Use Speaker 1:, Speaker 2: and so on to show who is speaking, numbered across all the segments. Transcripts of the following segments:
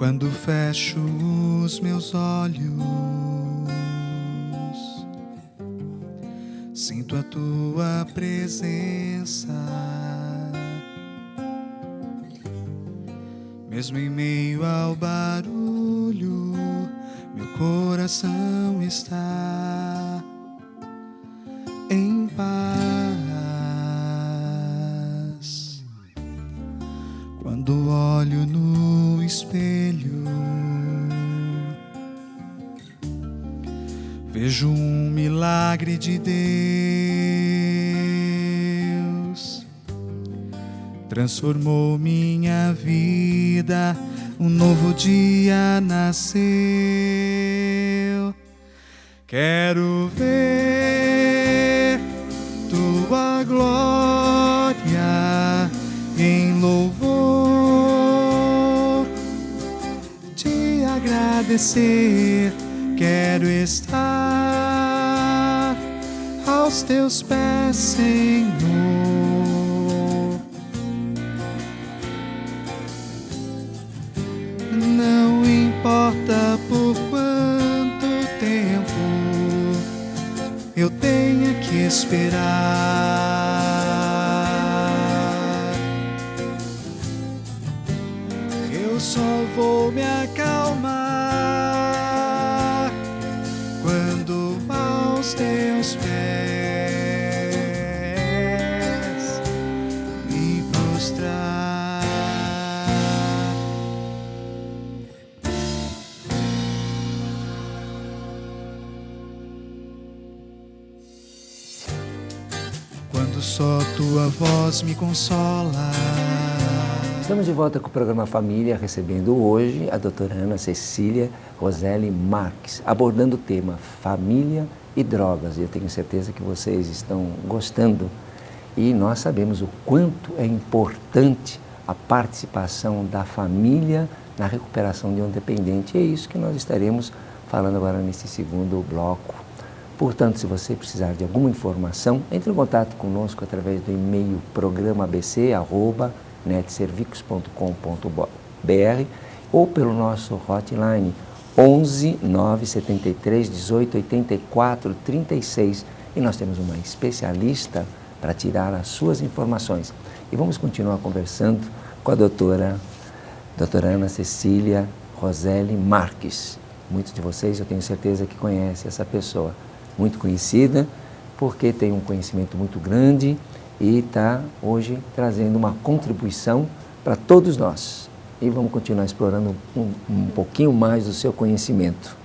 Speaker 1: Quando fecho os meus olhos, sinto a tua presença. Mesmo em meio ao barulho, meu coração está em paz. Quando olho no espelho, vejo um milagre de Deus. Transformou minha vida, um novo dia nasceu. Quero ver tua glória em louvor, te agradecer. Quero estar aos teus pés, Senhor. Não importa por quanto tempo eu tenha que esperar, eu só vou me acalmar quando aos teus pés me prostrar. Quando só tua voz me consola.
Speaker 2: Estamos de volta com o programa Família, recebendo hoje a doutora Ana Cecília Roseli Marques, abordando o tema Família e Drogas. E eu tenho certeza que vocês estão gostando. E nós sabemos o quanto é importante a participação da família na recuperação de um dependente. E é isso que nós estaremos falando agora nesse segundo bloco. Portanto, se você precisar de alguma informação, entre em contato conosco através do e-mail programabc@netservicos.com.br ou pelo nosso hotline 11 973 18 84 36. E nós temos uma especialista para tirar as suas informações. E vamos continuar conversando com a doutora Ana Cecília Roseli Marques. Muitos de vocês, eu tenho certeza que conhecem essa pessoa. Muito conhecida, porque tem um conhecimento muito grande e está hoje trazendo uma contribuição para todos nós. E vamos continuar explorando um pouquinho mais do seu conhecimento.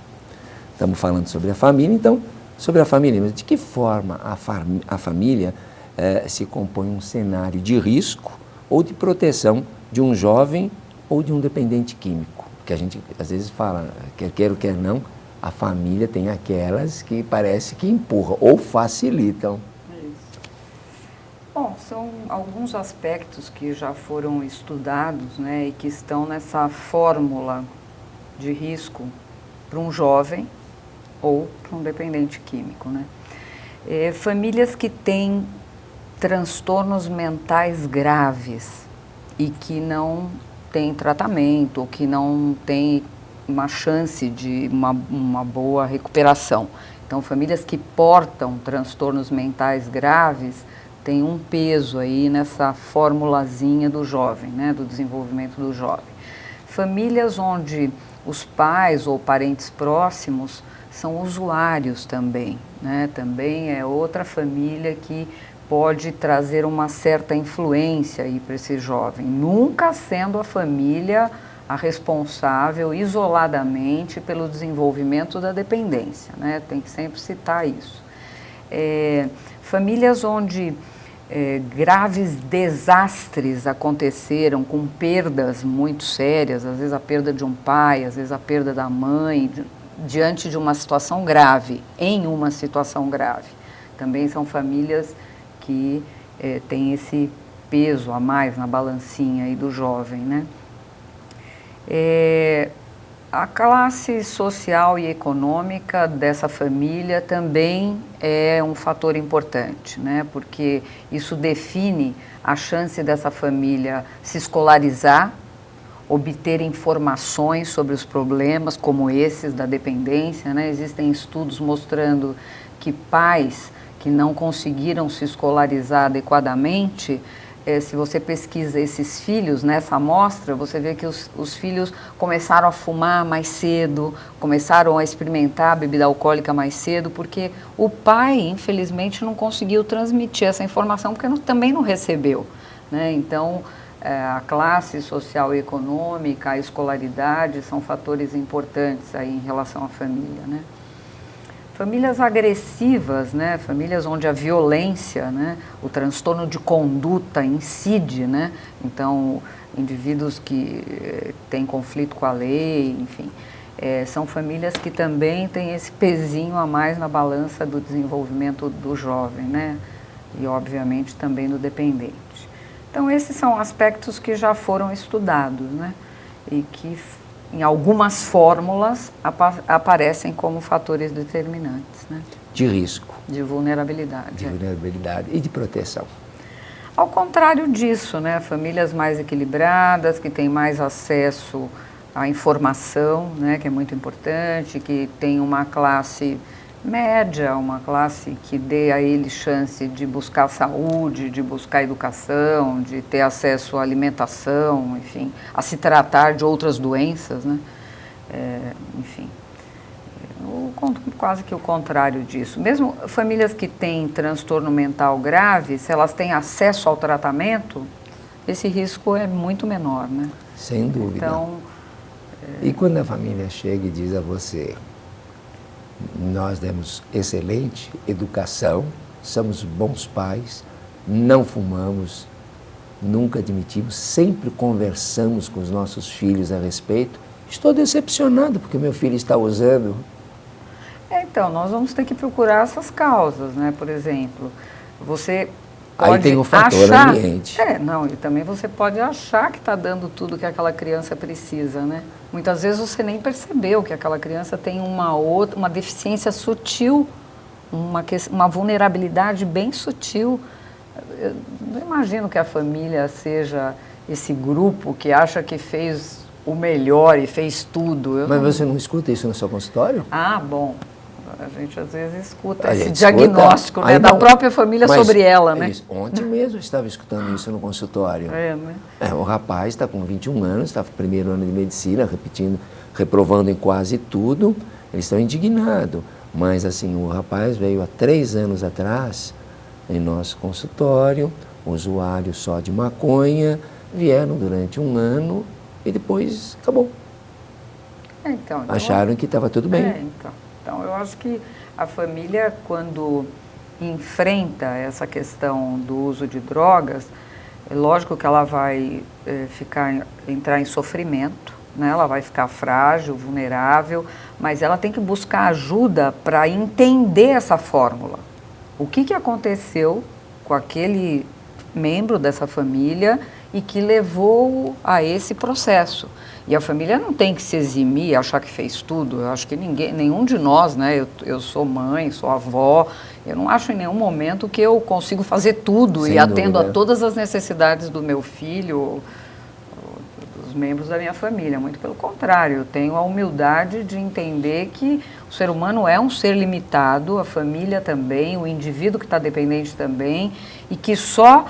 Speaker 2: Estamos falando sobre a família, então, sobre a família. Mas de que forma a família se compõe um cenário de risco ou de proteção de um jovem ou de um dependente químico? Porque a gente às vezes fala, quer queira, quer não, a família tem aquelas que parece que empurram ou facilitam.
Speaker 3: Isso. Bom, são alguns aspectos que já foram estudados, né, e que estão nessa fórmula de risco para um jovem ou para um dependente químico, né? Famílias que têm transtornos mentais graves e que não têm tratamento ou que não têm uma chance de uma boa recuperação. Então, famílias que portam transtornos mentais graves têm um peso aí nessa formulazinha do jovem, né, do desenvolvimento do jovem. Famílias onde os pais ou parentes próximos são usuários também, né, também é outra família que pode trazer uma certa influência aí para esse jovem, nunca sendo a família a responsável isoladamente pelo desenvolvimento da dependência, né? Tem que sempre citar isso. Famílias onde graves desastres aconteceram com perdas muito sérias, às vezes a perda de um pai, às vezes a perda da mãe, diante de uma situação grave, em uma situação grave. Também são famílias que têm esse peso a mais na balancinha aí do jovem, né? A classe social e econômica dessa família também é um fator importante, né? Porque isso define a chance dessa família se escolarizar obter informações sobre os problemas como esses da dependência, né? Existem estudos mostrando que pais que não conseguiram se escolarizar adequadamente, se você pesquisa esses filhos nessa amostra, você vê que os filhos começaram a fumar mais cedo, começaram a experimentar a bebida alcoólica mais cedo, porque o pai, infelizmente, não conseguiu transmitir essa informação, porque também não recebeu, né? Então, a classe social e econômica, a escolaridade são fatores importantes aí em relação à família, né? Famílias agressivas, né? Famílias onde a violência, né? O transtorno de conduta incide, né? Então, indivíduos que têm conflito com a lei, enfim, são famílias que também têm esse pezinho a mais na balança do desenvolvimento do jovem, né? E, obviamente, também do dependente. Então, esses são aspectos que já foram estudados, né? E que, em algumas fórmulas, aparecem como fatores determinantes, né?
Speaker 2: De risco.
Speaker 3: De vulnerabilidade.
Speaker 2: De vulnerabilidade e de proteção.
Speaker 3: Ao contrário disso, né? Famílias mais equilibradas, que têm mais acesso à informação, né? Que é muito importante, que tem uma classe média, uma classe que dê a ele chance de buscar saúde, de buscar educação, de ter acesso à alimentação, enfim, a se tratar de outras doenças, né? Enfim, quase que o contrário disso. Mesmo famílias que têm transtorno mental grave, se elas têm acesso ao tratamento, esse risco é muito menor, né?
Speaker 2: Sem dúvida.
Speaker 3: Então,
Speaker 2: E quando a família chega e diz a você: nós demos excelente educação, somos bons pais, não fumamos, nunca admitimos, sempre conversamos com os nossos filhos a respeito. Estou decepcionado porque meu filho está usando.
Speaker 3: Então, nós vamos ter que procurar essas causas, né? Por exemplo, você pode
Speaker 2: Aí tem o fator
Speaker 3: achar,
Speaker 2: ambiente.
Speaker 3: E também você pode achar que está dando tudo que aquela criança precisa, né? Muitas vezes você nem percebeu que aquela criança tem uma deficiência sutil, uma vulnerabilidade bem sutil. Eu não imagino que a família seja esse grupo que acha que fez o melhor e fez tudo.
Speaker 2: Mas você não escuta isso no seu consultório?
Speaker 3: Ah, bom. A gente às vezes escuta
Speaker 2: A
Speaker 3: esse
Speaker 2: gente
Speaker 3: diagnóstico,
Speaker 2: escuta,
Speaker 3: né, da
Speaker 2: não,
Speaker 3: própria família sobre ela, né?
Speaker 2: Ontem mesmo eu estava escutando isso no consultório.
Speaker 3: Né?
Speaker 2: O rapaz está com 21 anos, está no primeiro ano de medicina, reprovando em quase tudo. Eles estão indignados. Mas assim, o rapaz veio há 3 anos atrás em nosso consultório, usuário só de maconha, vieram durante 1 ano e depois acabou.
Speaker 3: Então,
Speaker 2: acharam que estava tudo bem.
Speaker 3: Então, eu acho que a família, quando enfrenta essa questão do uso de drogas, é lógico que ela vai entrar em sofrimento, né? Ela vai ficar frágil, vulnerável, mas ela tem que buscar ajuda para entender essa fórmula. O que aconteceu com aquele membro dessa família e que levou a esse processo. E a família não tem que se eximir, achar que fez tudo. Eu acho que nenhum de nós, né? Eu sou mãe, sou avó, eu não acho em nenhum momento que eu consigo fazer tudo. Sem e atendo dúvida. A todas as necessidades do meu filho, dos membros da minha família. Muito pelo contrário, eu tenho a humildade de entender que o ser humano é um ser limitado, a família também, o indivíduo que está dependente também, e que só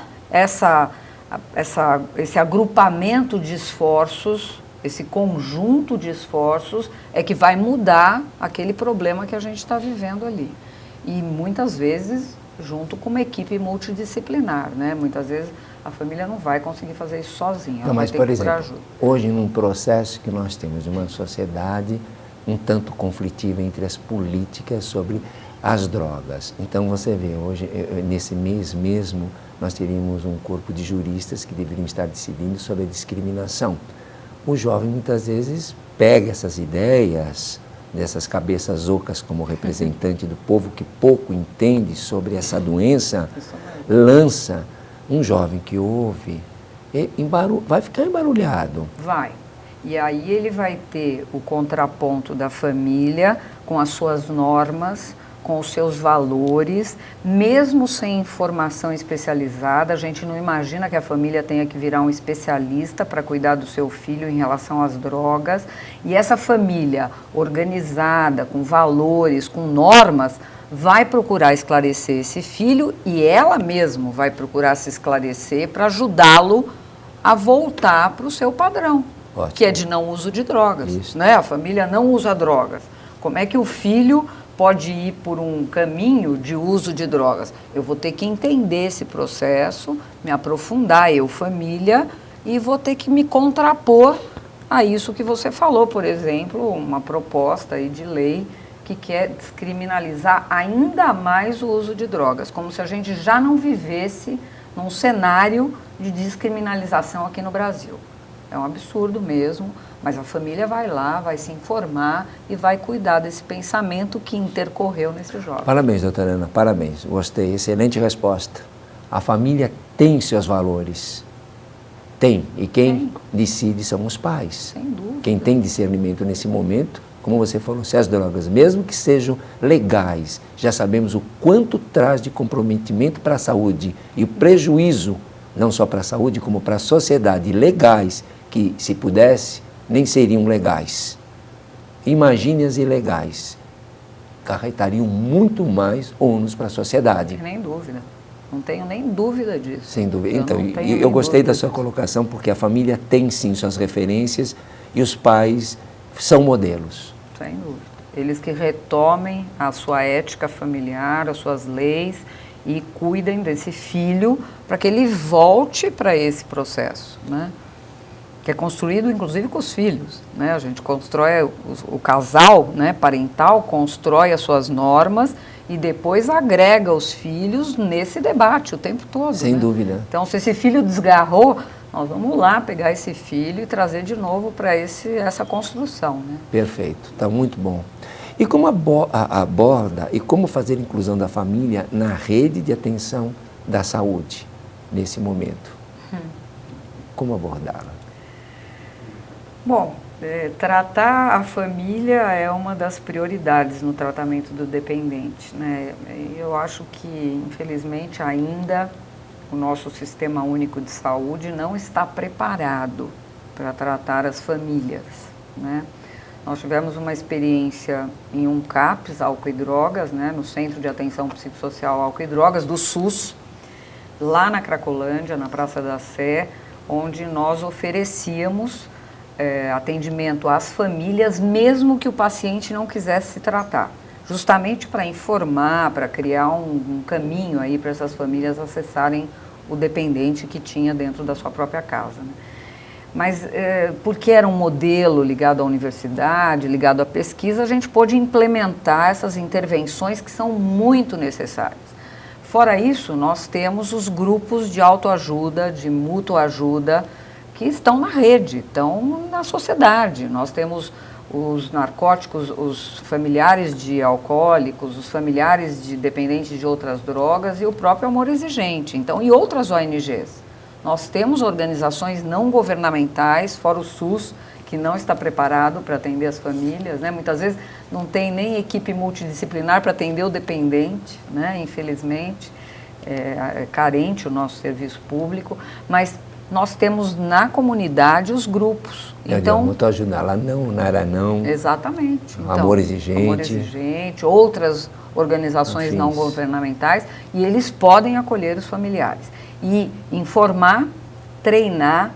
Speaker 3: esse agrupamento de esforços, esse conjunto de esforços é que vai mudar aquele problema que a gente está vivendo ali. E muitas vezes junto com uma equipe multidisciplinar, né? Muitas vezes a família não vai conseguir fazer isso sozinha, ela vai ter que procurar ajuda.
Speaker 2: Hoje, num processo que nós temos uma sociedade um tanto conflitiva entre as políticas sobre as drogas. Então você vê, hoje, nesse mês mesmo, nós teríamos um corpo de juristas que deveriam estar decidindo sobre a discriminação. O jovem muitas vezes pega essas ideias, dessas cabeças ocas como representante do povo que pouco entende sobre essa doença, lança um jovem que ouve, vai ficar embarulhado.
Speaker 3: Vai. E aí ele vai ter o contraponto da família com as suas normas, com os seus valores, mesmo sem informação especializada. A gente não imagina que a família tenha que virar um especialista para cuidar do seu filho em relação às drogas. E essa família organizada, com valores, com normas, vai procurar esclarecer esse filho e ela mesma vai procurar se esclarecer para ajudá-lo a voltar para o seu padrão, que é de não uso de drogas. Né? A família não usa drogas. Como é que o filho pode ir por um caminho de uso de drogas? Eu vou ter que entender esse processo, me aprofundar, eu, família, e vou ter que me contrapor a isso que você falou, por exemplo, uma proposta aí de lei que quer descriminalizar ainda mais o uso de drogas, como se a gente já não vivesse num cenário de descriminalização aqui no Brasil. É um absurdo mesmo, mas a família vai lá, vai se informar e vai cuidar desse pensamento que intercorreu nesse jovem.
Speaker 2: Parabéns, doutora Ana, parabéns. Gostei, excelente resposta. A família tem seus valores. Tem. E quem decide são os pais.
Speaker 3: Sem dúvida.
Speaker 2: Quem tem discernimento nesse momento, como você falou, se as drogas, mesmo que sejam legais, já sabemos o quanto traz de comprometimento para a saúde e o prejuízo, não só para a saúde, como para a sociedade, legais, que se pudesse, nem seriam legais. Imagine as ilegais. Acarretariam muito mais ônus para a sociedade.
Speaker 3: Nem dúvida. Não tenho nem dúvida disso.
Speaker 2: Sem dúvida. Então, eu gostei da sua colocação, porque a família tem sim suas referências e os pais são modelos.
Speaker 3: Sem dúvida. Eles que retomem a sua ética familiar, as suas leis e cuidem desse filho para que ele volte para esse processo, né? Que é construído inclusive com os filhos, né? A gente constrói, o casal, né, parental constrói as suas normas e depois agrega os filhos nesse debate o tempo todo.
Speaker 2: Sem dúvida.
Speaker 3: Então, se esse filho desgarrou, nós vamos lá pegar esse filho e trazer de novo para essa construção, né?
Speaker 2: Perfeito, está muito bom. E como aborda e como fazer a inclusão da família na rede de atenção da saúde nesse momento? Como abordá-la?
Speaker 3: Bom, tratar a família é uma das prioridades no tratamento do dependente, né? Eu acho que, infelizmente, ainda o nosso Sistema Único de Saúde não está preparado para tratar as famílias, né? Nós tivemos uma experiência em um CAPS, álcool e drogas, né, no Centro de Atenção Psicossocial Álcool e Drogas, do SUS, lá na Cracolândia, na Praça da Sé, onde nós oferecíamos atendimento às famílias, mesmo que o paciente não quisesse se tratar, justamente para informar, para criar um caminho aí para essas famílias acessarem o dependente que tinha dentro da sua própria casa, né? Mas porque era um modelo ligado à universidade, ligado à pesquisa, a gente pôde implementar essas intervenções que são muito necessárias. Fora isso, nós temos os grupos de autoajuda, de mútua ajuda, que estão na rede, estão na sociedade. Nós temos os narcóticos, os familiares de alcoólicos, os familiares de dependentes de outras drogas e o próprio Amor Exigente, então, e outras ONGs. Nós temos organizações não governamentais, fora o SUS, que não está preparado para atender as famílias, né? Muitas vezes não tem nem equipe multidisciplinar para atender o dependente, né? Infelizmente, é carente o nosso serviço público, mas nós temos na comunidade os grupos.
Speaker 2: Então, muito ajudar lá não, Nara não.
Speaker 3: Exatamente. Então,
Speaker 2: Amor Exigente.
Speaker 3: Amor Exigente, outras organizações não governamentais, e eles podem acolher os familiares. E informar, treinar,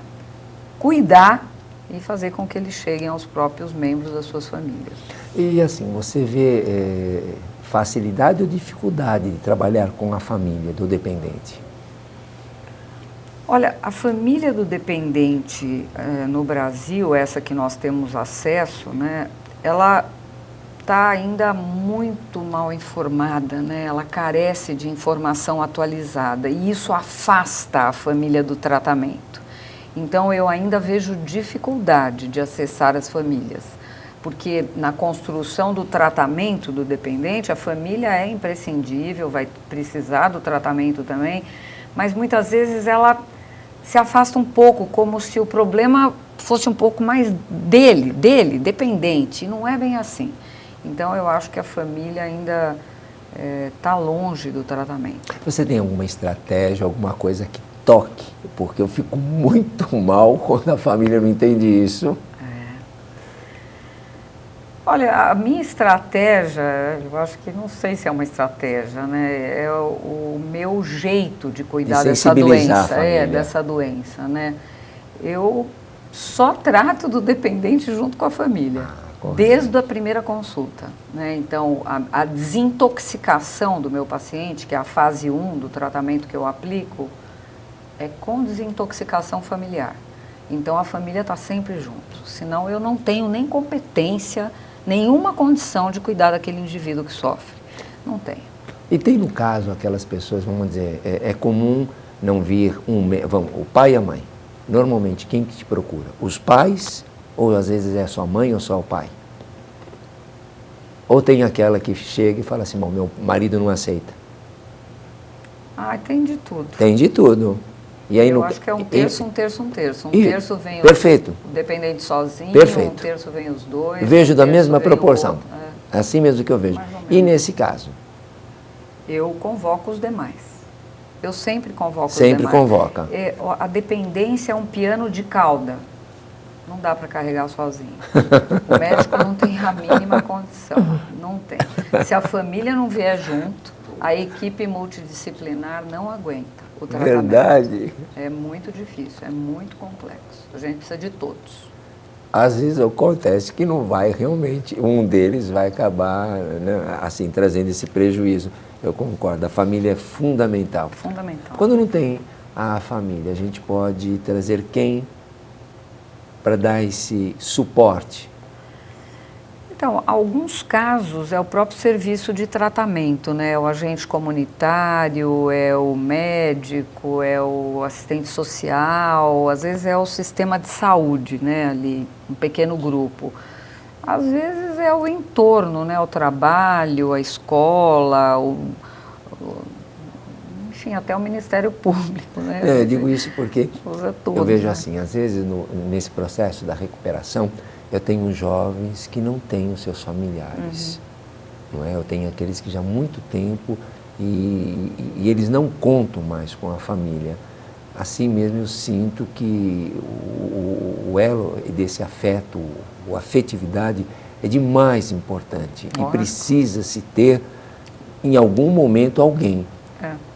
Speaker 3: cuidar e fazer com que eles cheguem aos próprios membros das suas famílias.
Speaker 2: E assim, você vê facilidade ou dificuldade de trabalhar com a família do dependente?
Speaker 3: Olha, a família do dependente no Brasil, essa que nós temos acesso, né, ela está ainda muito mal informada, né? Ela carece de informação atualizada e isso afasta a família do tratamento. Então, eu ainda vejo dificuldade de acessar as famílias, porque na construção do tratamento do dependente, a família é imprescindível, vai precisar do tratamento também, mas muitas vezes ela se afasta um pouco, como se o problema fosse um pouco mais dele, dependente, e não é bem assim. Então, eu acho que a família ainda está longe do tratamento.
Speaker 2: Você tem alguma estratégia, alguma coisa que toque? Porque eu fico muito mal quando a família não entende isso.
Speaker 3: Olha, a minha estratégia, eu acho que não sei se é uma estratégia, né? É o meu jeito de cuidar dessa doença, né? Eu só trato do dependente junto com a família, desde a primeira consulta, né? Então, a desintoxicação do meu paciente, que é a fase 1 do tratamento que eu aplico, é com desintoxicação familiar. Então, a família está sempre junto, senão eu não tenho nem competência, nenhuma condição de cuidar daquele indivíduo que sofre. Não tem.
Speaker 2: E tem no caso aquelas pessoas, vamos dizer, é comum não vir o pai e a mãe. Normalmente, quem que te procura? Os pais, ou às vezes é só a mãe ou só o pai? Ou tem aquela que chega e fala assim, bom, meu marido não aceita.
Speaker 3: Tem de tudo.
Speaker 2: Tem de tudo. E aí
Speaker 3: eu acho que é um terço. Um terço vem
Speaker 2: perfeito.
Speaker 3: O dependente sozinho,
Speaker 2: perfeito.
Speaker 3: Um terço vem os dois.
Speaker 2: Vejo da mesma proporção. Assim mesmo que eu vejo. E nesse caso?
Speaker 3: Eu convoco os demais. Eu sempre convoco os
Speaker 2: demais. Sempre convoca.
Speaker 3: A dependência é um piano de cauda. Não dá para carregar sozinho. O médico não tem a mínima condição. Não tem. Se a família não vier junto, a equipe multidisciplinar não aguenta o tratamento.
Speaker 2: Verdade.
Speaker 3: É muito difícil, é muito complexo. A gente precisa de todos.
Speaker 2: Às vezes acontece que não vai realmente, um deles vai acabar, né, assim, trazendo esse prejuízo. Eu concordo, a família é fundamental.
Speaker 3: Fundamental.
Speaker 2: Quando não tem a família, a gente pode trazer quem para dar esse suporte?
Speaker 3: Então, alguns casos é o próprio serviço de tratamento, né? O agente comunitário, é o médico, é o assistente social, às vezes é o sistema de saúde, né? Ali, um pequeno grupo. Às vezes é o entorno, né? O trabalho, a escola, enfim, até o Ministério Público, né?
Speaker 2: Eu digo isso porque eu vejo
Speaker 3: né?
Speaker 2: assim, às vezes nesse processo da recuperação, eu tenho jovens que não têm os seus familiares, não é? Eu tenho aqueles que já há muito tempo e eles não contam mais com a família. Assim mesmo eu sinto que o elo desse afeto, a afetividade é de mais importante e precisa-se ter em algum momento alguém,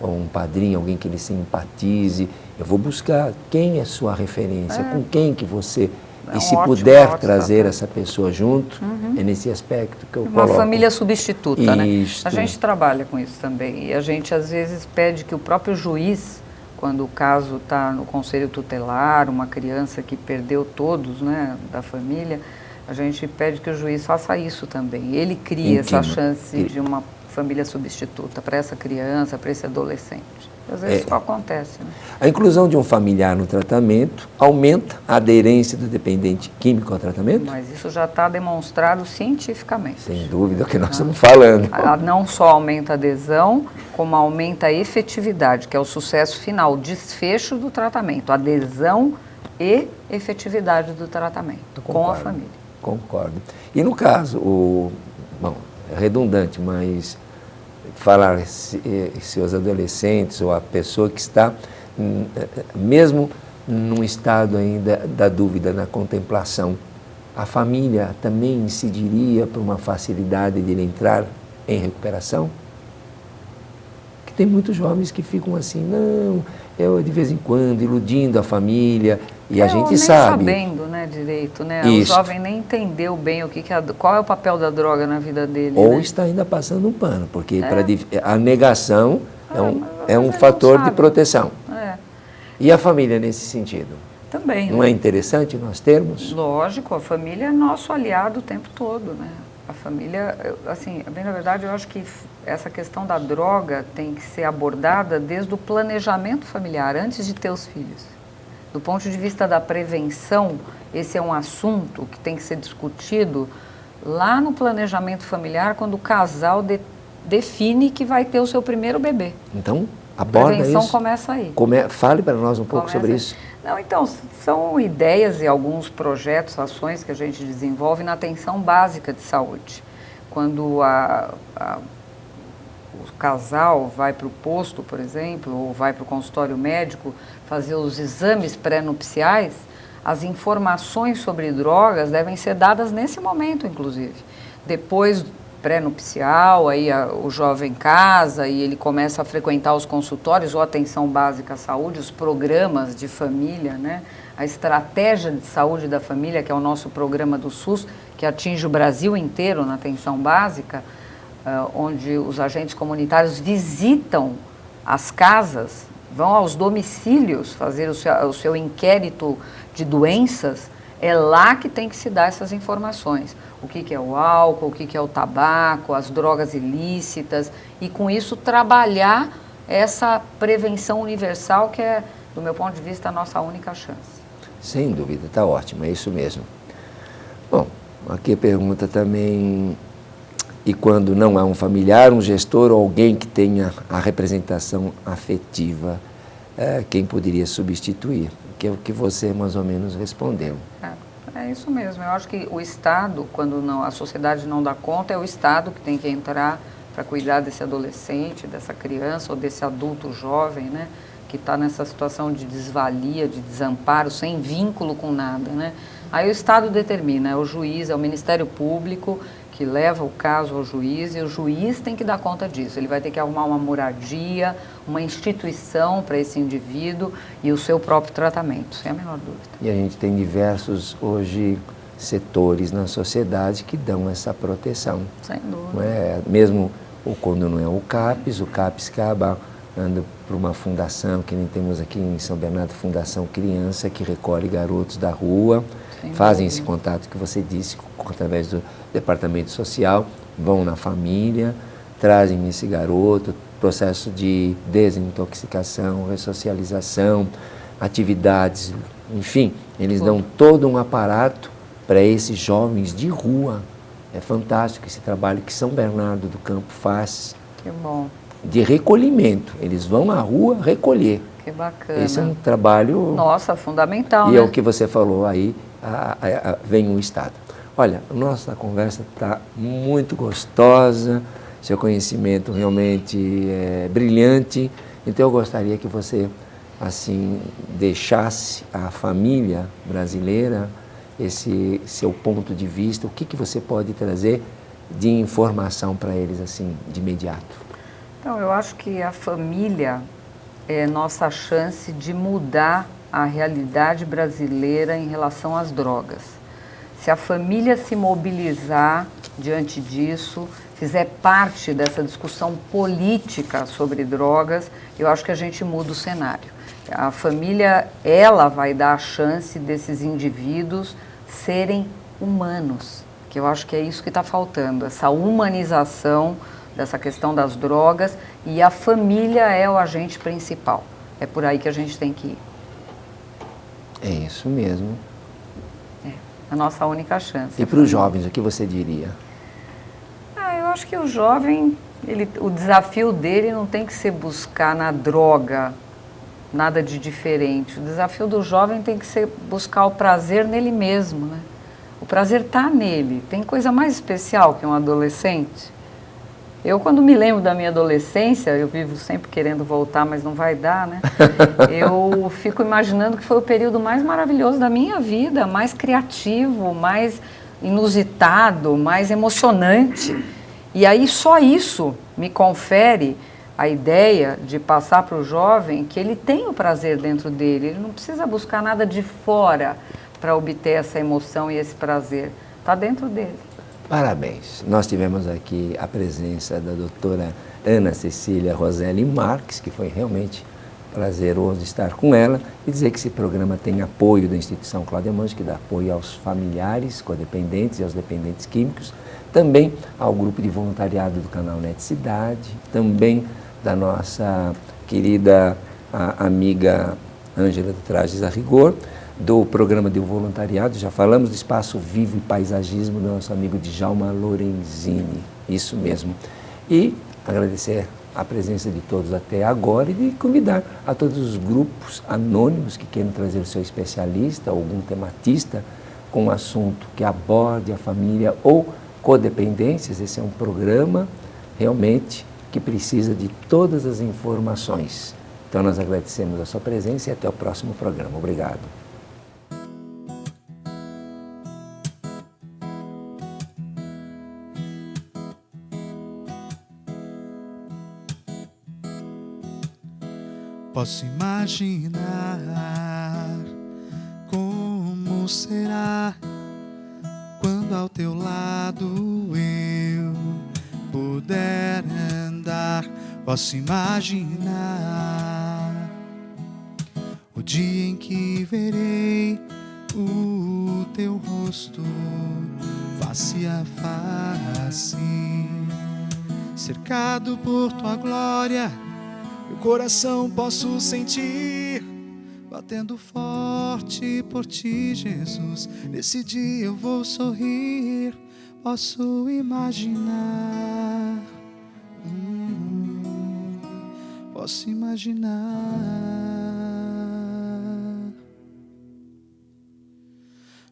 Speaker 2: ou um padrinho, alguém que ele simpatize. Eu vou buscar quem é sua referência, com quem que você... E se puder trazer essa pessoa junto, é nesse aspecto que eu coloco.
Speaker 3: Uma família substituta, né?
Speaker 2: Isto.
Speaker 3: A gente trabalha com isso também. E a gente, às vezes, pede que o próprio juiz, quando o caso está no conselho tutelar, uma criança que perdeu todos, né, da família, a gente pede que o juiz faça isso também. Ele cria essa chance de uma família substituta para essa criança, para esse adolescente. Às vezes isso acontece, né?
Speaker 2: A inclusão de um familiar no tratamento aumenta a aderência do dependente químico ao tratamento?
Speaker 3: Mas isso já está demonstrado cientificamente.
Speaker 2: Sem dúvida, o que nós estamos falando.
Speaker 3: Não só aumenta a adesão, como aumenta a efetividade, que é o sucesso final, o desfecho do tratamento, adesão e efetividade do tratamento com a família.
Speaker 2: Concordo. E no caso, bom, é redundante, mas falar se os adolescentes ou a pessoa que está, mesmo num estado ainda da dúvida, na contemplação, a família também incidiria para uma facilidade de ele entrar em recuperação? Porque tem muitos jovens que ficam assim, não, eu de vez em quando iludindo a família, e a gente sabe.
Speaker 3: Nem sabendo, né, direito, né? O jovem nem entendeu bem qual é o papel da droga na vida dele.
Speaker 2: Ou
Speaker 3: né?
Speaker 2: está ainda passando um pano, porque a negação é um fator de proteção. E a família nesse sentido?
Speaker 3: Também.
Speaker 2: Não é interessante nós termos?
Speaker 3: Lógico, a família é nosso aliado o tempo todo, né? A família, assim, bem na verdade, eu acho que essa questão da droga tem que ser abordada desde o planejamento familiar, antes de ter os filhos. Do ponto de vista da prevenção, esse é um assunto que tem que ser discutido lá no planejamento familiar, quando o casal define que vai ter o seu primeiro bebê.
Speaker 2: Então, aborda isso. A prevenção
Speaker 3: começa aí.
Speaker 2: Fale para nós um pouco sobre isso.
Speaker 3: Não, então, são ideias e alguns projetos, ações que a gente desenvolve na atenção básica de saúde. Quando o casal vai para o posto, por exemplo, ou vai para o consultório médico fazer os exames pré-nupciais, as informações sobre drogas devem ser dadas nesse momento, inclusive. Depois pré-nupcial, aí o jovem casa e ele começa a frequentar os consultórios ou atenção básica à saúde, os programas de família, né? A estratégia de saúde da família, que é o nosso programa do SUS, que atinge o Brasil inteiro na atenção básica, onde os agentes comunitários visitam as casas, vão aos domicílios fazer o seu inquérito de doenças. É lá que tem que se dar essas informações. O que é o álcool, o que é o tabaco, as drogas ilícitas, e com isso trabalhar essa prevenção universal que é, do meu ponto de vista, a nossa única chance.
Speaker 2: Sem dúvida, está ótimo, é isso mesmo. Bom, aqui a pergunta também, e quando não há um familiar, um gestor ou alguém que tenha a representação afetiva, quem poderia substituir? Que é o que você mais ou menos respondeu.
Speaker 3: É isso mesmo. Eu acho que o Estado, quando a sociedade não dá conta, é o Estado que tem que entrar para cuidar desse adolescente, dessa criança ou desse adulto jovem, né, que está nessa situação de desvalia, de desamparo, sem vínculo com nada, né? Aí o Estado determina, é o juiz, é o Ministério Público que leva o caso ao juiz, e o juiz tem que dar conta disso. Ele vai ter que arrumar uma moradia, uma instituição para esse indivíduo e o seu próprio tratamento, sem a menor dúvida.
Speaker 2: E a gente tem diversos, hoje, setores na sociedade que dão essa proteção.
Speaker 3: Sem dúvida.
Speaker 2: Não é? Mesmo quando não é o CAPES acaba andando para uma fundação, que nem temos aqui em São Bernardo, Fundação Criança, que recolhe garotos da rua, fazem esse contato que você disse, através do departamento social, vão na família, trazem esse garoto, processo de desintoxicação, ressocialização, atividades, enfim, eles dão todo um aparato para esses jovens de rua. É fantástico esse trabalho que São Bernardo do Campo faz.
Speaker 3: Que bom.
Speaker 2: De recolhimento, eles vão à rua recolher.
Speaker 3: Que bacana.
Speaker 2: Esse é um trabalho...
Speaker 3: Nossa, fundamental,
Speaker 2: E
Speaker 3: né?
Speaker 2: é o que você falou aí, vem o Estado. Olha, a nossa conversa está muito gostosa, seu conhecimento realmente é brilhante, então eu gostaria que você, assim, deixasse à família brasileira esse seu ponto de vista, o que você pode trazer de informação para eles, assim, de imediato.
Speaker 3: Então, eu acho que a família é nossa chance de mudar a realidade brasileira em relação às drogas. Se a família se mobilizar diante disso, fizer parte dessa discussão política sobre drogas, eu acho que a gente muda o cenário. A família, ela vai dar a chance desses indivíduos serem humanos, que eu acho que é isso que está faltando, essa humanização dessa questão das drogas, e a família é o agente principal. É por aí que a gente tem que ir.
Speaker 2: É isso mesmo.
Speaker 3: É a nossa única chance.
Speaker 2: E para os jovens, o que você diria?
Speaker 3: Eu acho que o jovem, o desafio dele não tem que ser buscar na droga nada de diferente. O desafio do jovem tem que ser buscar o prazer nele mesmo, né? O prazer está nele. Tem coisa mais especial que um adolescente? Eu, quando me lembro da minha adolescência, eu vivo sempre querendo voltar, mas não vai dar, né? Eu fico imaginando que foi o período mais maravilhoso da minha vida, mais criativo, mais inusitado, mais emocionante. E aí só isso me confere a ideia de passar para o jovem que ele tem o prazer dentro dele, ele não precisa buscar nada de fora para obter essa emoção e esse prazer, está dentro dele.
Speaker 2: Parabéns. Nós tivemos aqui a presença da doutora Ana Cecília Roselli Marques, que foi realmente prazeroso estar com ela, e dizer que esse programa tem apoio da Instituição Cláudia Monge, que dá apoio aos familiares codependentes e aos dependentes químicos, também ao grupo de voluntariado do canal Net Cidade, também da nossa querida amiga Ângela do Trajes a Rigor, do programa de voluntariado, já falamos do Espaço Vivo e Paisagismo do nosso amigo Djalma Lorenzini, isso mesmo. E agradecer a presença de todos até agora e de convidar a todos os grupos anônimos que queiram trazer o seu especialista ou algum tematista com um assunto que aborde a família ou codependências. Esse é um programa realmente que precisa de todas as informações. Então nós agradecemos a sua presença e até o próximo programa. Obrigado.
Speaker 1: Posso imaginar como será quando ao teu lado eu puder andar. Posso imaginar o dia em que verei o teu rosto face a face, cercado por tua glória. Meu coração posso sentir batendo forte por ti, Jesus. Nesse dia eu vou sorrir. Posso imaginar, posso imaginar.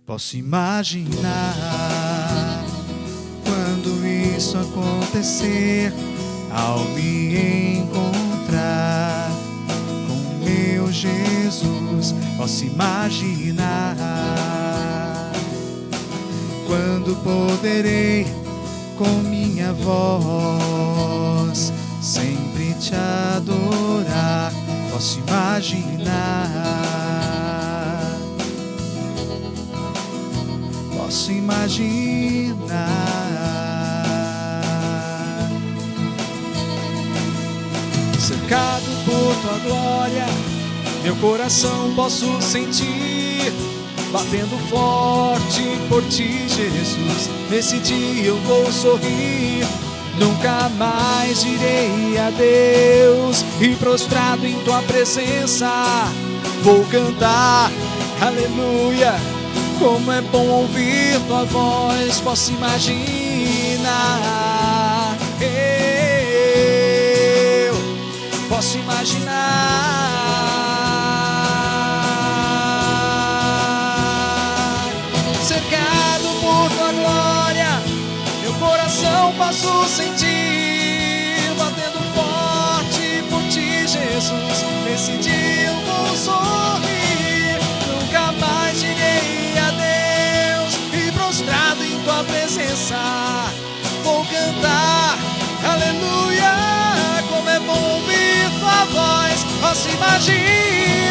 Speaker 1: Posso imaginar quando isso acontecer, ao me encontrar com meu Jesus. Posso imaginar quando poderei com minha voz sempre te adorar. Posso imaginar, posso imaginar, cercado por tua glória, meu coração posso sentir batendo forte por ti, Jesus. Nesse dia eu vou sorrir, nunca mais direi adeus, e prostrado em tua presença vou cantar, aleluia. Como é bom ouvir tua voz. Posso imaginar, eu posso imaginar, cercado por tua glória, meu coração posso sentir batendo forte por ti, Jesus. Nesse dia eu vou sorrir, nunca mais direi adeus, e prostrado em tua presença vou cantar, aleluia. Como é bom ouvir tua voz. Posso imaginar,